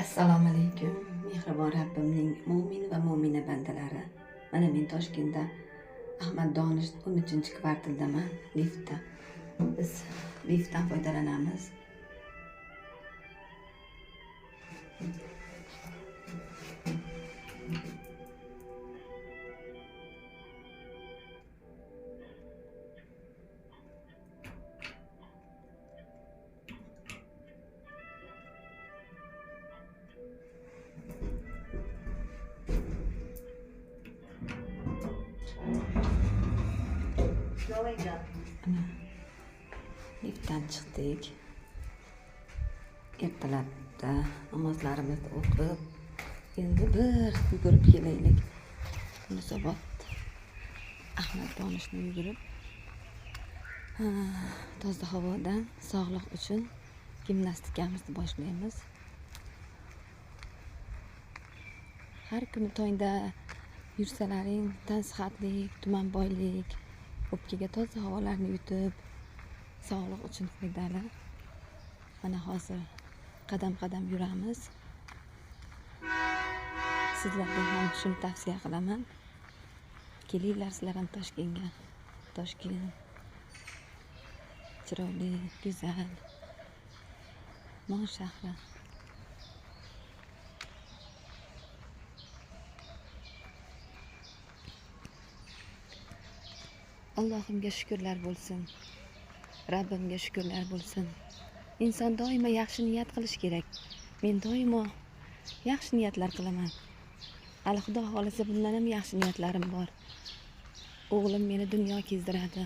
Assalomu alaykum. Mehribon Rabbimning mo'min va mo'mina bandalari. Mana men Toshkentda Ahmad Donish 13-kvartaldaman, liftda. Biz liftdan foydalanamiz. Ana liftdan chiqdik. Ertalabda namozlarimizni o'qib, endi bir yugurib kelaylik. Yunusobod Ahmad Donishni yugurib, toza havodan sog'liq uchun gimnastikamizni boshlaymiz. Har kuni tongda yursalaring tan sihatlik, tumanboylik, o'pkaga toza havolarni yutib, sog'liq uchun foydali. Mana hozir qadam-qadam yuramiz. Sizlarga ham shuni tavsiya qilaman. Kelinglar sizlar ham Toshkentga. Toshkent chiroyli, go'zal, non shahri. Allohimga shukrlar bo'lsin. Rabbimga shukrlar bo'lsin. Inson doimo yaxshi niyat qilish kerak. Men doimo yaxshi niyatlar qilaman. Hali Xudo xolisa bundan ham yaxshi niyatlarim bor. O'g'lim meni dunyo kezdiradi.